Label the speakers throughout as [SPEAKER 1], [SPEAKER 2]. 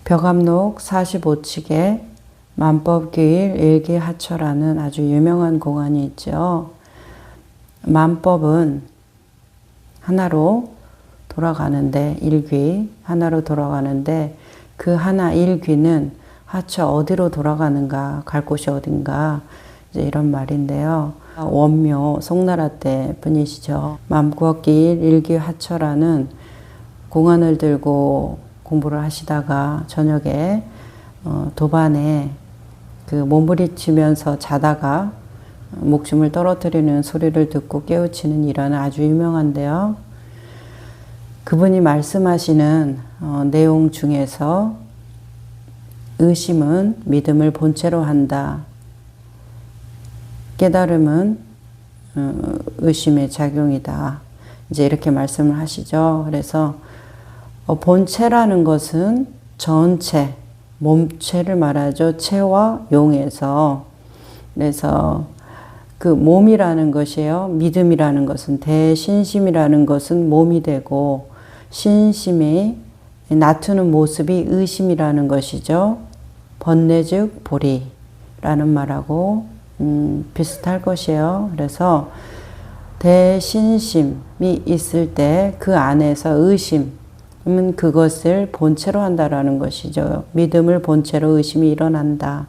[SPEAKER 1] 벽암록 45칙에 만법규일 일기하처라는 아주 유명한 공안이 있죠. 만법은 하나로 돌아가는데, 일귀 하나로 돌아가는데 그 하나 일귀는 하처 어디로 돌아가는가, 갈 곳이 어딘가, 이제 이런 말인데요. 원묘 송나라 때 분이시죠. 만법규일 일기하처라는 공안을 들고 공부를 하시다가 저녁에 도반에 그 몸부리치면서 자다가 목숨을 떨어뜨리는 소리를 듣고 깨우치는 일화는 아주 유명한데요. 그분이 말씀하시는 내용 중에서 의심은 믿음을 본체로 한다. 깨달음은 의심의 작용이다. 이제 이렇게 말씀을 하시죠. 그래서 본체라는 것은 전체, 몸체를 말하죠. 체와 용에서. 그래서 그 몸이라는 것이에요. 믿음이라는 것은, 대신심이라는 것은 몸이 되고, 신심이 나투는 모습이 의심이라는 것이죠. 번뇌즉 보리라는 말하고 비슷할 것이에요. 그래서 대신심이 있을 때 그 안에서 의심은 그것을 본체로 한다라는 것이죠. 믿음을 본체로 의심이 일어난다.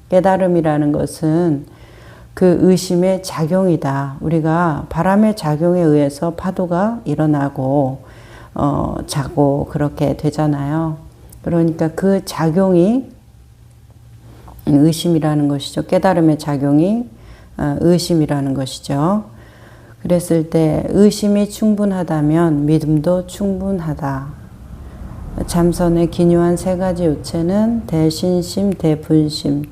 [SPEAKER 1] 깨달음이라는 것은 그 의심의 작용이다. 우리가 바람의 작용에 의해서 파도가 일어나고 자고 그렇게 되잖아요. 그러니까 그 작용이 의심이라는 것이죠. 깨달음의 작용이 의심이라는 것이죠. 그랬을 때 의심이 충분하다면 믿음도 충분하다. 참선의 기묘한 세 가지 요체는 대신심, 대분심,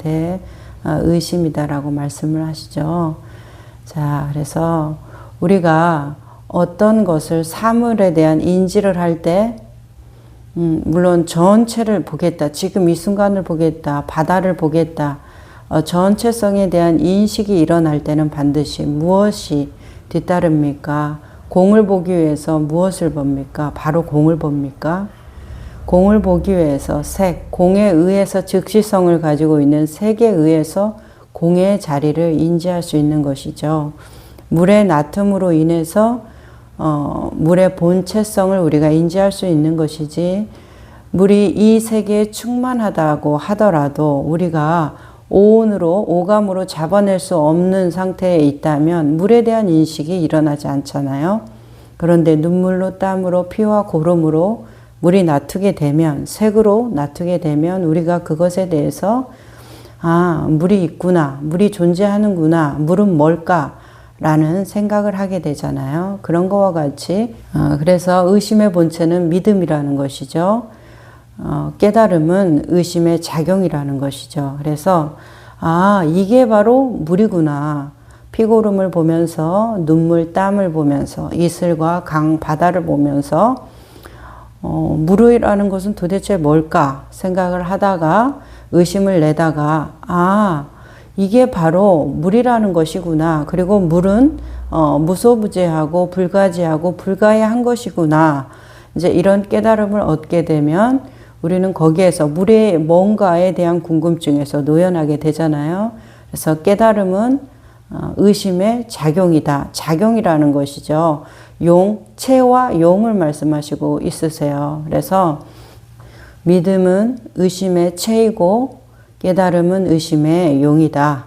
[SPEAKER 1] 대의심이다라고 말씀을 하시죠. 자, 그래서 우리가 어떤 것을 사물에 대한 인지를 할 때 물론 전체를 보겠다. 지금 이 순간을 보겠다. 바다를 보겠다. 전체성에 대한 인식이 일어날 때는 반드시 무엇이 뒤따릅니까? 공을 보기 위해서 무엇을 봅니까? 바로 공을 봅니까? 공을 보기 위해서 색, 공에 의해서 즉시성을 가지고 있는 색에 의해서 공의 자리를 인지할 수 있는 것이죠. 물의 나툼으로 인해서 물의 본체성을 우리가 인지할 수 있는 것이지, 물이 이 세계에 충만하다고 하더라도 우리가 오온으로, 오감으로 잡아낼 수 없는 상태에 있다면 물에 대한 인식이 일어나지 않잖아요. 그런데 눈물로, 땀으로, 피와 고름으로 물이 나투게 되면, 색으로 나투게 되면 우리가 그것에 대해서 물이 있구나, 물이 존재하는구나, 물은 뭘까? 라는 생각을 하게 되잖아요. 그런 거와 같이 그래서 의심의 본체는 믿음이라는 것이죠. 깨달음은 의심의 작용이라는 것이죠. 그래서 이게 바로 물이구나. 피고름을 보면서, 눈물, 땀을 보면서, 이슬과 강, 바다를 보면서 물이라는 것은 도대체 뭘까 생각을 하다가 의심을 내다가 이게 바로 물이라는 것이구나. 그리고 물은 무소부재하고 불가지하고 불가해한 것이구나. 이제 이런 깨달음을 얻게 되면 우리는 거기에서 물의 뭔가에 대한 궁금증에서 놓여나게 되잖아요. 그래서 깨달음은 의심의 작용이다. 작용이라는 것이죠. 체와 용을 말씀하시고 있으세요. 그래서 믿음은 의심의 체이고 깨달음은 의심의 용이다.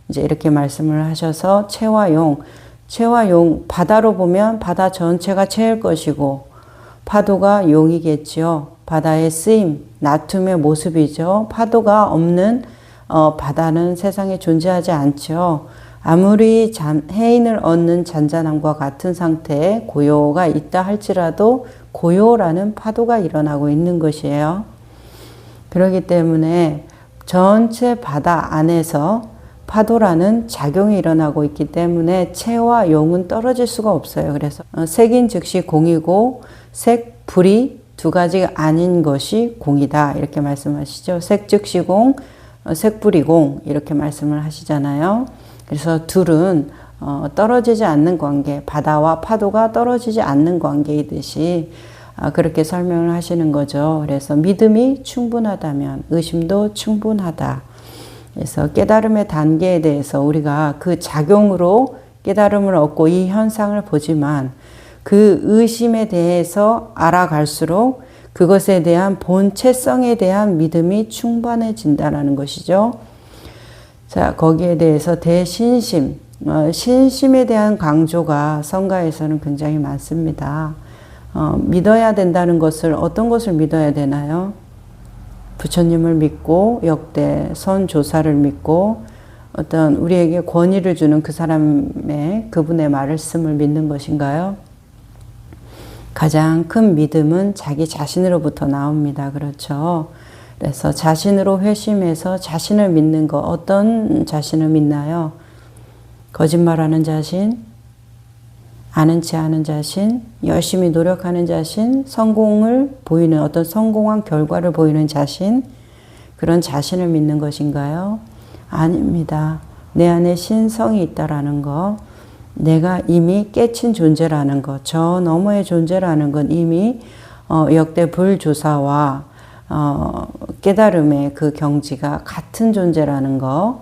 [SPEAKER 1] 이제 이렇게 말씀을 하셔서 체와 용, 바다로 보면 바다 전체가 체일 것이고 파도가 용이겠지요. 바다의 쓰임, 나툼의 모습이죠. 파도가 없는 바다는 세상에 존재하지 않죠. 아무리 해인을 얻는 잔잔함과 같은 상태에 고요가 있다 할지라도 고요라는 파도가 일어나고 있는 것이에요. 그렇기 때문에 전체 바다 안에서 파도라는 작용이 일어나고 있기 때문에 체와 용은 떨어질 수가 없어요. 그래서 색인 즉시 공이고 색, 불이 두 가지가 아닌 것이 공이다. 이렇게 말씀하시죠. 색 즉시 공, 색불이 공 이렇게 말씀을 하시잖아요. 그래서 둘은 떨어지지 않는 관계, 바다와 파도가 떨어지지 않는 관계이듯이 그렇게 설명을 하시는 거죠. 그래서 믿음이 충분하다면 의심도 충분하다. 그래서 깨달음의 단계에 대해서 우리가 그 작용으로 깨달음을 얻고 이 현상을 보지만 그 의심에 대해서 알아갈수록 그것에 대한 본체성에 대한 믿음이 충만해진다는 것이죠. 자, 거기에 대해서 대신심, 신심에 대한 강조가 성가에서는 굉장히 많습니다. 믿어야 된다는 것을 어떤 것을 믿어야 되나요? 부처님을 믿고 역대 선조사를 믿고 어떤 우리에게 권위를 주는 그 사람의 그분의 말씀을 믿는 것인가요? 가장 큰 믿음은 자기 자신으로부터 나옵니다. 그렇죠? 그래서 자신으로 회심해서 자신을 믿는 것, 어떤 자신을 믿나요? 거짓말하는 자신, 아는 체 하는 자신, 열심히 노력하는 자신, 성공을 보이는 어떤 성공한 결과를 보이는 자신, 그런 자신을 믿는 것인가요? 아닙니다. 내 안에 신성이 있다라는 것, 내가 이미 깨친 존재라는 것, 저 너머의 존재라는 건 이미 역대 불조사와 깨달음의 그 경지가 같은 존재라는 것,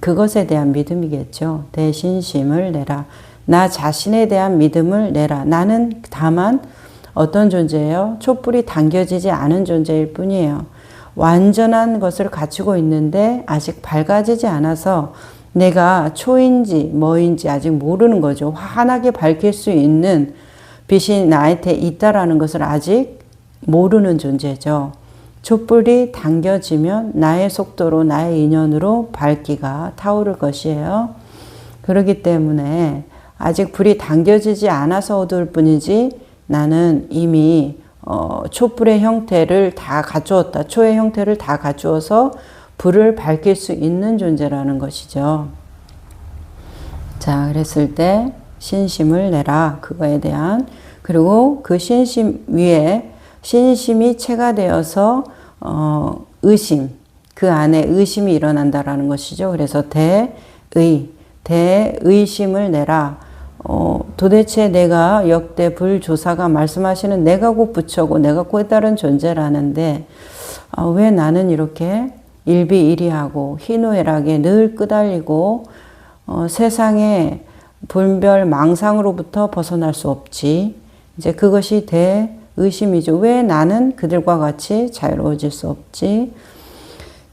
[SPEAKER 1] 그것에 대한 믿음이겠죠. 대신심을 내라. 나 자신에 대한 믿음을 내라. 나는 다만 어떤 존재예요? 촛불이 당겨지지 않은 존재일 뿐이에요. 완전한 것을 갖추고 있는데 아직 밝아지지 않아서 내가 초인지 뭐인지 아직 모르는 거죠. 환하게 밝힐 수 있는 빛이 나한테 있다라는 것을 아직 모르는 존재죠. 촛불이 당겨지면 나의 속도로 나의 인연으로 밝기가 타오를 것이에요. 그렇기 때문에 아직 불이 당겨지지 않아서 어두울 뿐이지 나는 이미 촛불의 형태를 다 갖추었다. 초의 형태를 다 갖추어서 불을 밝힐 수 있는 존재라는 것이죠. 자, 그랬을 때 신심을 내라. 그거에 대한 그리고 그 신심 위에 신심이 체가 되어서 의심, 그 안에 의심이 일어난다라는 것이죠. 그래서 대의심을 내라. 도대체 내가 역대 불조사가 말씀하시는 내가 곧 부처고 내가 곧 다른 존재라는데 왜 나는 이렇게 일비일이하고 희노애락에 늘 끄달리고 세상의 분별 망상으로부터 벗어날 수 없지. 이제 그것이 대의심이죠. 왜 나는 그들과 같이 자유로워질 수 없지?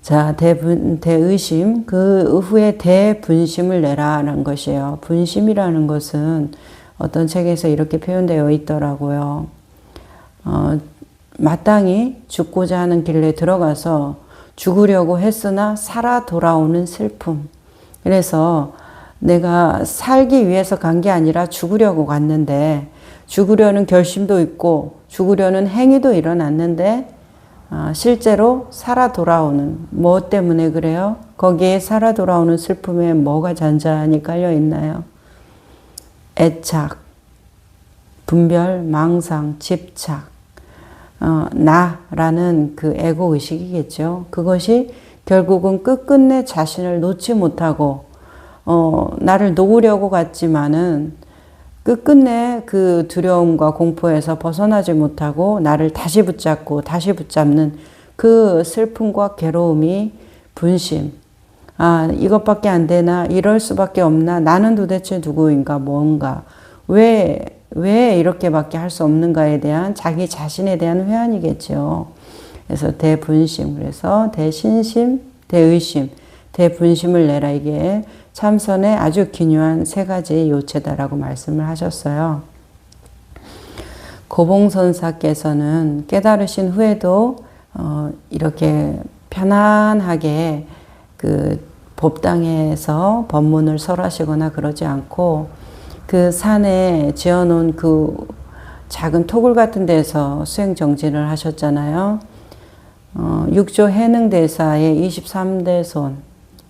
[SPEAKER 1] 자, 대의심, 그 후에 대분심을 내라는 것이에요. 분심이라는 것은 어떤 책에서 이렇게 표현되어 있더라고요. 마땅히 죽고자 하는 길에 들어가서 죽으려고 했으나 살아 돌아오는 슬픔. 그래서 내가 살기 위해서 간 게 아니라 죽으려고 갔는데 죽으려는 결심도 있고 죽으려는 행위도 일어났는데 실제로 살아 돌아오는 뭐 때문에 그래요? 거기에 살아 돌아오는 슬픔에 뭐가 잔잔히 깔려 있나요? 애착, 분별, 망상, 집착, 나라는 그 에고 의식이겠죠. 그것이 결국은 끝끝내 자신을 놓지 못하고 나를 놓으려고 갔지만은 끝끝내 그 두려움과 공포에서 벗어나지 못하고 나를 다시 붙잡고 다시 붙잡는 그 슬픔과 괴로움이 분심. 이것밖에 안 되나? 이럴 수밖에 없나? 나는 도대체 누구인가? 뭔가? 왜 이렇게밖에 할 수 없는가에 대한 자기 자신에 대한 회한이겠죠. 그래서 대분심, 그래서 대신심, 대의심, 대분심을 내라. 이게 참선의 아주 기묘한 세 가지 요체다라고 말씀을 하셨어요. 고봉선사께서는 깨달으신 후에도 이렇게 편안하게 그 법당에서 법문을 설하시거나 그러지 않고 그 산에 지어놓은 그 작은 토굴 같은 데서 수행정진을 하셨잖아요. 육조 해능대사의 23대 손,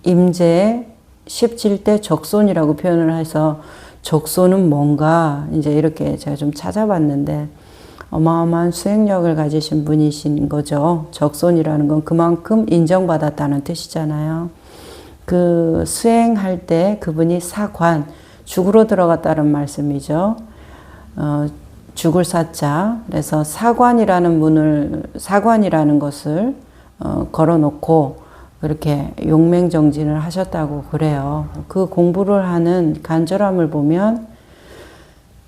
[SPEAKER 1] 임재의 17대 적손이라고 표현을 해서 적손은 뭔가 이제 이렇게 제가 좀 찾아봤는데 어마어마한 수행력을 가지신 분이신 거죠. 적손이라는 건 그만큼 인정받았다는 뜻이잖아요. 그 수행할 때 그분이 사관, 죽으러 들어갔다는 말씀이죠. 죽을 사자. 그래서 사관이라는 것을 걸어놓고 그렇게 용맹정진을 하셨다고 그래요. 그 공부를 하는 간절함을 보면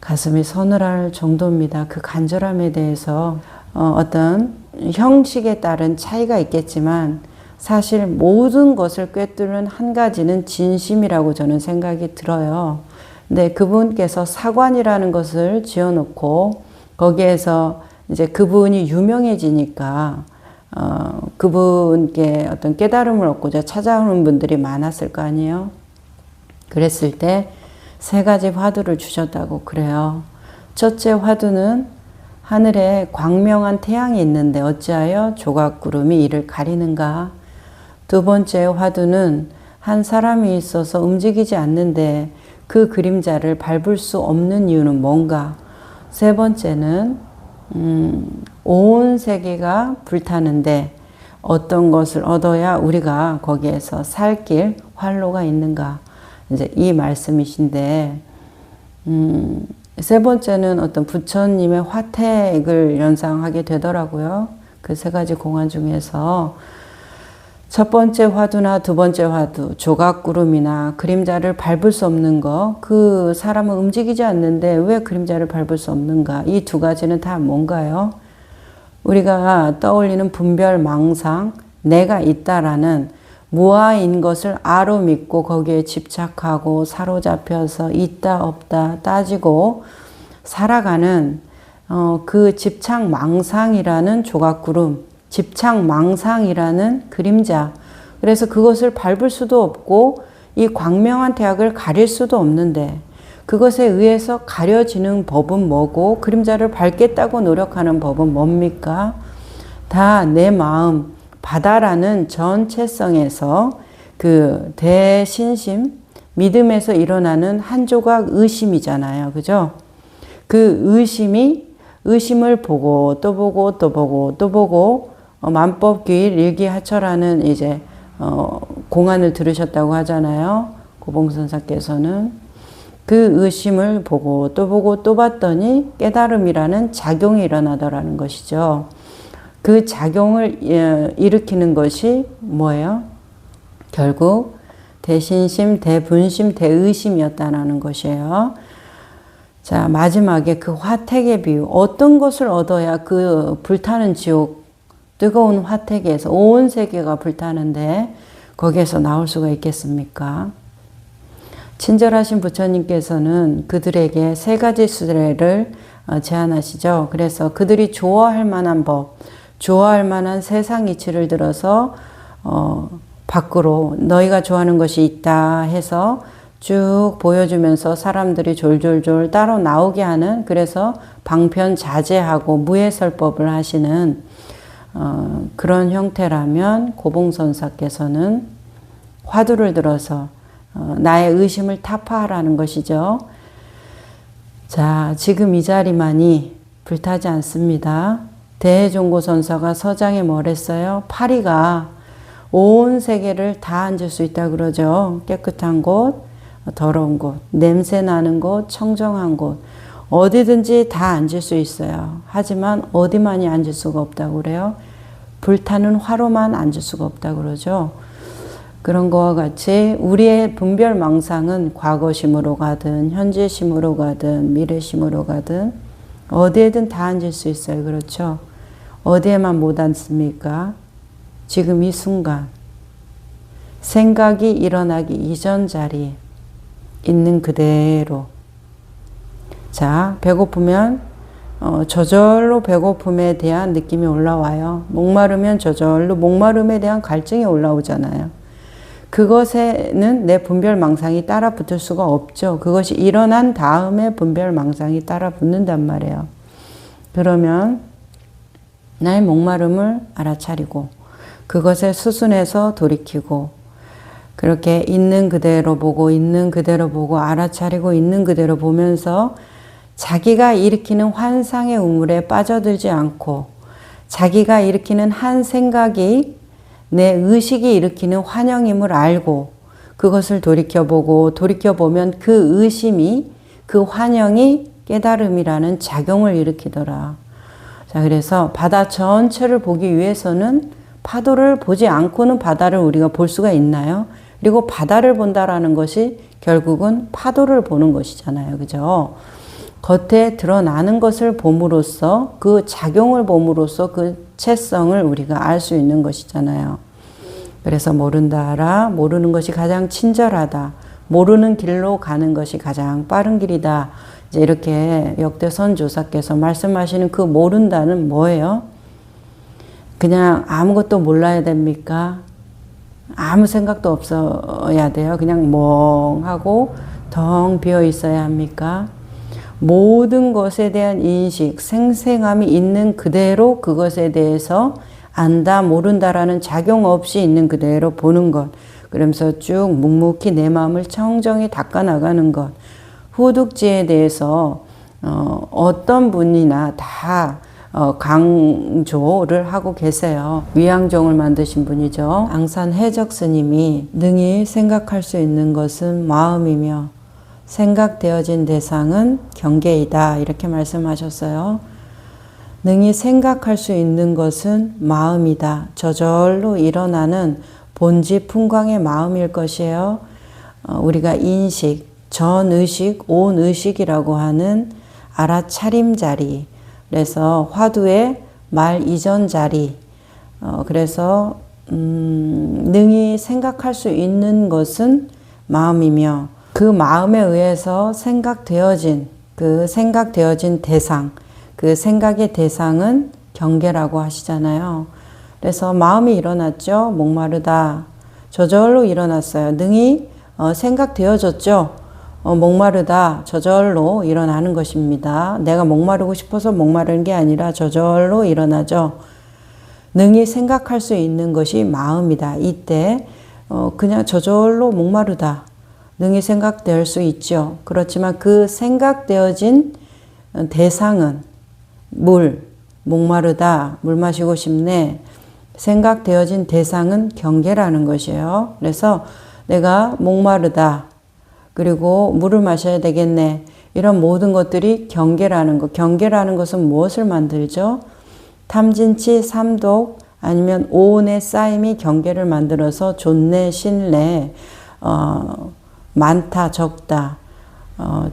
[SPEAKER 1] 가슴이 서늘할 정도입니다. 그 간절함에 대해서 어떤 형식에 따른 차이가 있겠지만 사실 모든 것을 꿰뚫는 한 가지는 진심이라고 저는 생각이 들어요. 근데 그분께서 사관이라는 것을 지어놓고 거기에서 이제 그분이 유명해지니까 그분께 어떤 깨달음을 얻고자 찾아오는 분들이 많았을 거 아니에요. 그랬을 때 세 가지 화두를 주셨다고 그래요. 첫째 화두는 하늘에 광명한 태양이 있는데 어찌하여 조각구름이 이를 가리는가. 두 번째 화두는 한 사람이 있어서 움직이지 않는데 그 그림자를 밟을 수 없는 이유는 뭔가. 세 번째는 온 세계가 불타는데 어떤 것을 얻어야 우리가 거기에서 살 길 활로가 있는가. 이제 이 말씀이신데 세 번째는 어떤 부처님의 화택을 연상하게 되더라고요. 그 세 가지 공안 중에서 첫 번째 화두나 두 번째 화두, 조각구름이나 그림자를 밟을 수 없는 거, 그 사람은 움직이지 않는데 왜 그림자를 밟을 수 없는가? 이 두 가지는 다 뭔가요? 우리가 떠올리는 분별망상, 내가 있다라는 무아인 것을 아로 믿고 거기에 집착하고 사로잡혀서 있다 없다 따지고 살아가는 그 집착망상이라는 조각구름, 집착망상이라는 그림자. 그래서 그것을 밟을 수도 없고 이 광명한 태양을 가릴 수도 없는데 그것에 의해서 가려지는 법은 뭐고 그림자를 밟겠다고 노력하는 법은 뭡니까? 다 내 마음, 바다라는 전체성에서 그 대신심, 믿음에서 일어나는 한 조각 의심이잖아요. 그죠? 그 의심을 보고 또 보고 또 보고 또 보고 만법규일 일기하처라는 이제 공안을 들으셨다고 하잖아요. 고봉선사께서는 그 의심을 보고 또 봤더니 깨달음이라는 작용이 일어나더라는 것이죠. 그 작용을 일으키는 것이 뭐예요? 결국 대신심, 대분심, 대의심이었다는 것이에요. 자, 마지막에 그 화택의 비유. 어떤 것을 얻어야 그 불타는 지옥, 뜨거운 화택에서 온 세계가 불타는데 거기에서 나올 수가 있겠습니까? 친절하신 부처님께서는 그들에게 세 가지 수레를 제안하시죠. 그래서 그들이 좋아할 만한 법, 좋아할 만한 세상 이치를 들어서 밖으로 너희가 좋아하는 것이 있다 해서 쭉 보여주면서 사람들이 졸졸졸 따로 나오게 하는, 그래서 방편자제하고 무해설법을 하시는 그런 형태라면 고봉선사께서는 화두를 들어서 나의 의심을 타파하라는 것이죠. 자, 지금 이 자리만이 불타지 않습니다. 대종고선사가 서장에 뭐랬어요? 파리가 온 세계를 다 앉을 수 있다 그러죠. 깨끗한 곳, 더러운 곳, 냄새 나는 곳, 청정한 곳, 어디든지 다 앉을 수 있어요. 하지만 어디만이 앉을 수가 없다고 그래요? 불타는 화로만 앉을 수가 없다고 그러죠. 그런 거와 같이 우리의 분별망상은 과거심으로 가든 현재심으로 가든 미래심으로 가든 어디에든 다 앉을 수 있어요. 그렇죠? 어디에만 못 앉습니까? 지금 이 순간 생각이 일어나기 이전 자리에 있는 그대로. 자, 배고프면 저절로 배고픔에 대한 느낌이 올라와요. 목마르면 저절로 목마름에 대한 갈증이 올라오잖아요. 그것에는 내 분별망상이 따라 붙을 수가 없죠. 그것이 일어난 다음에 분별망상이 따라 붙는단 말이에요. 그러면 나의 목마름을 알아차리고 그것에 수순해서 돌이키고 그렇게 있는 그대로 보고 있는 그대로 보고 알아차리고 있는 그대로 보면서 자기가 일으키는 환상의 우물에 빠져들지 않고 자기가 일으키는 한 생각이 내 의식이 일으키는 환영임을 알고 그것을 돌이켜보고 돌이켜보면 그 의심이 그 환영이 깨달음이라는 작용을 일으키더라. 자, 그래서 바다 전체를 보기 위해서는 파도를 보지 않고는 바다를 우리가 볼 수가 있나요? 그리고 바다를 본다라는 것이 결국은 파도를 보는 것이잖아요. 그죠? 겉에 드러나는 것을 봄으로써 그 작용을 봄으로써 그 채성을 우리가 알 수 있는 것이잖아요. 그래서 모른다 알아. 모르는 것이 가장 친절하다. 모르는 길로 가는 것이 가장 빠른 길이다. 이제 이렇게 역대 선조사께서 말씀하시는 그 모른다는 뭐예요? 그냥 아무것도 몰라야 됩니까? 아무 생각도 없어야 돼요. 그냥 멍하고 덩 비어 있어야 합니까? 모든 것에 대한 인식, 생생함이 있는 그대로 그것에 대해서 안다, 모른다라는 작용 없이 있는 그대로 보는 것. 그러면서 쭉 묵묵히 내 마음을 청정히 닦아 나가는 것. 후둑지에 대해서 어떤 분이나 다 강조를 하고 계세요. 위양종을 만드신 분이죠. 앙산 해적 스님이 능히 생각할 수 있는 것은 마음이며 생각되어진 대상은 경계이다. 이렇게 말씀하셨어요. 능히 생각할 수 있는 것은 마음이다. 저절로 일어나는 본지 풍광의 마음일 것이에요. 우리가 인식, 전의식, 온의식이라고 하는 알아차림 자리, 그래서 화두의 말 이전 자리, 그래서 능히 생각할 수 있는 것은 마음이며 그 마음에 의해서 생각되어진 그 생각되어진 대상, 그 생각의 대상은 경계라고 하시잖아요. 그래서 마음이 일어났죠. 목마르다. 저절로 일어났어요. 능히 생각되어졌죠. 목마르다. 저절로 일어나는 것입니다. 내가 목마르고 싶어서 목마른 게 아니라 저절로 일어나죠. 능히 생각할 수 있는 것이 마음이다. 이때 그냥 저절로 목마르다. 능히 생각될 수 있죠. 그렇지만 그 생각되어진 대상은 물, 목마르다, 물 마시고 싶네. 생각되어진 대상은 경계라는 것이에요. 그래서 내가 목마르다, 그리고 물을 마셔야 되겠네. 이런 모든 것들이 경계라는 것. 경계라는 것은 무엇을 만들죠? 탐진치, 삼독, 아니면 오온의 쌓임이 경계를 만들어서 좋네, 싫네, 많다, 적다,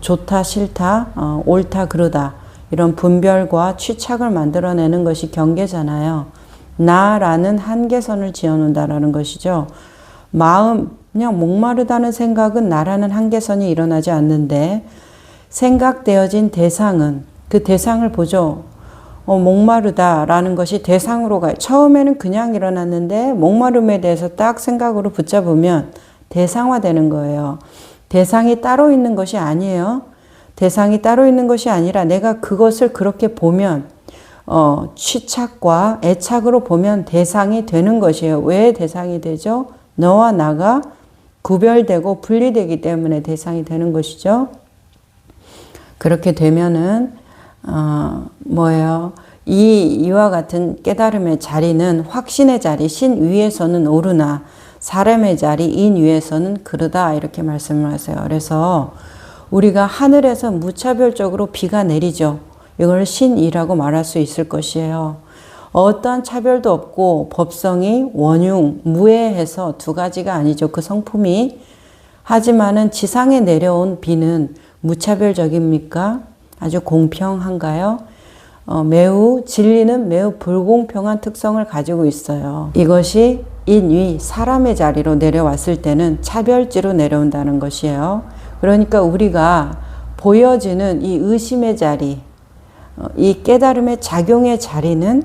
[SPEAKER 1] 좋다, 싫다, 옳다, 그르다. 이런 분별과 취착을 만들어내는 것이 경계잖아요. 나라는 한계선을 지어놓는다라는 것이죠. 마음, 그냥 목마르다는 생각은 나라는 한계선이 일어나지 않는데 생각되어진 대상은 그 대상을 보죠. 목마르다라는 것이 대상으로 가요. 처음에는 그냥 일어났는데 목마름에 대해서 딱 생각으로 붙잡으면 대상화되는 거예요. 대상이 따로 있는 것이 아니에요. 대상이 따로 있는 것이 아니라 내가 그것을 그렇게 보면 취착과 애착으로 보면 대상이 되는 것이에요. 왜 대상이 되죠? 너와 나가 구별되고 분리되기 때문에 대상이 되는 것이죠. 그렇게 되면은 뭐예요? 이와 같은 깨달음의 자리는 확신의 자리, 신 위에서는 오르나 사람의 자리, 인 위에서는 그르다. 이렇게 말씀을 하세요. 그래서 우리가 하늘에서 무차별적으로 비가 내리죠. 이걸 신이라고 말할 수 있을 것이에요. 어떠한 차별도 없고 법성이 원흉, 무해해서 두 가지가 아니죠. 그 성품이. 하지만은 지상에 내려온 비는 무차별적입니까? 아주 공평한가요? 매우 진리는 매우 불공평한 특성을 가지고 있어요. 이것이 인위, 사람의 자리로 내려왔을 때는 차별지로 내려온다는 것이에요. 그러니까 우리가 보여지는 이 의심의 자리, 이 깨달음의 작용의 자리는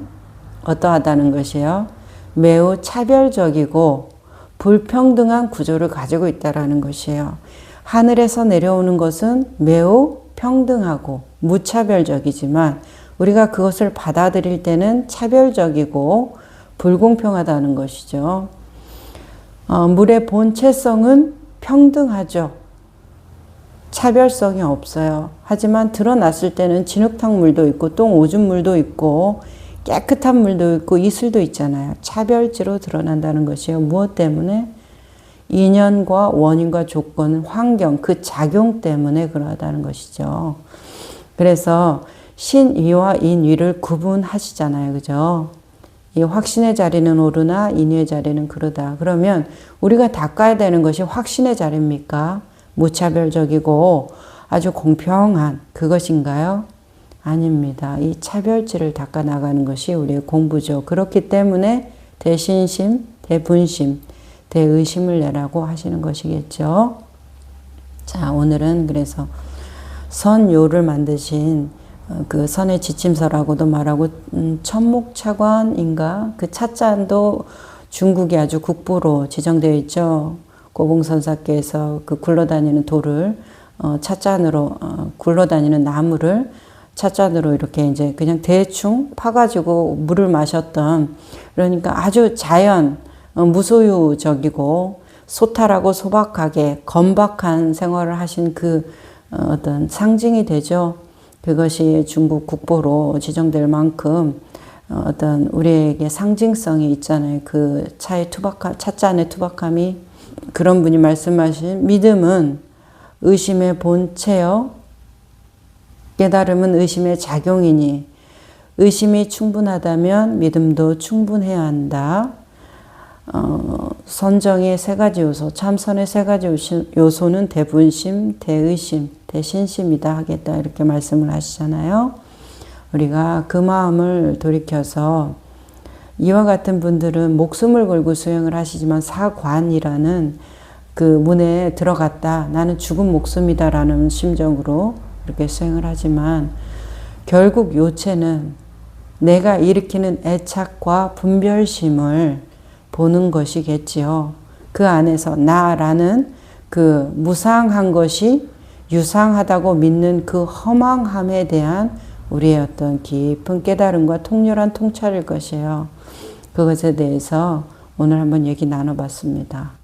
[SPEAKER 1] 어떠하다는 것이에요? 매우 차별적이고 불평등한 구조를 가지고 있다는 것이에요. 하늘에서 내려오는 것은 매우 평등하고 무차별적이지만 우리가 그것을 받아들일 때는 차별적이고 불공평하다는 것이죠. 물의 본체성은 평등하죠. 차별성이 없어요. 하지만 드러났을 때는 진흙탕 물도 있고 똥 오줌 물도 있고 깨끗한 물도 있고 이슬도 있잖아요. 차별지로 드러난다는 것이에요. 무엇 때문에? 인연과 원인과 조건, 환경, 그 작용 때문에 그러하다는 것이죠. 그래서 신위와 인위를 구분하시잖아요. 그죠? 이 확신의 자리는 오르나 인위의 자리는 그르다. 그러면 우리가 닦아야 되는 것이 확신의 자리입니까? 무차별적이고 아주 공평한 그것인가요? 아닙니다. 이 차별지를 닦아 나가는 것이 우리의 공부죠. 그렇기 때문에 대신심, 대분심, 대의심을 내라고 하시는 것이겠죠. 자, 오늘은 그래서 선요를 만드신 그 선의 지침서라고도 말하고 천목차관인가 그 차잔도 중국이 아주 국보로 지정되어 있죠. 고봉선사께서 그 굴러다니는 돌을 찻잔으로 굴러다니는 나무를 찻잔으로 이렇게 이제 그냥 대충 파가지고 물을 마셨던, 그러니까 아주 자연 무소유적이고 소탈하고 소박하게 건박한 생활을 하신 그 어떤 상징이 되죠. 그것이 중국 국보로 지정될 만큼 어떤 우리에게 상징성이 있잖아요. 그 차의 찻잔의 투박함이. 그런 분이 말씀하신 믿음은 의심의 본체요, 깨달음은 의심의 작용이니 의심이 충분하다면 믿음도 충분해야 한다. 선정의 세 가지 요소, 참선의 세 가지 요소는 대분심, 대의심, 대신심이다 하겠다 이렇게 말씀을 하시잖아요. 우리가 그 마음을 돌이켜서 이와 같은 분들은 목숨을 걸고 수행을 하시지만 사관이라는 그 문에 들어갔다. 나는 죽은 목숨이다 라는 심정으로 이렇게 수행을 하지만 결국 요체는 내가 일으키는 애착과 분별심을 보는 것이겠지요. 그 안에서 나라는 그 무상한 것이 유상하다고 믿는 그 허망함에 대한 우리의 어떤 깊은 깨달음과 통렬한 통찰일 것이에요. 그것에 대해서 오늘 한번 얘기 나눠봤습니다.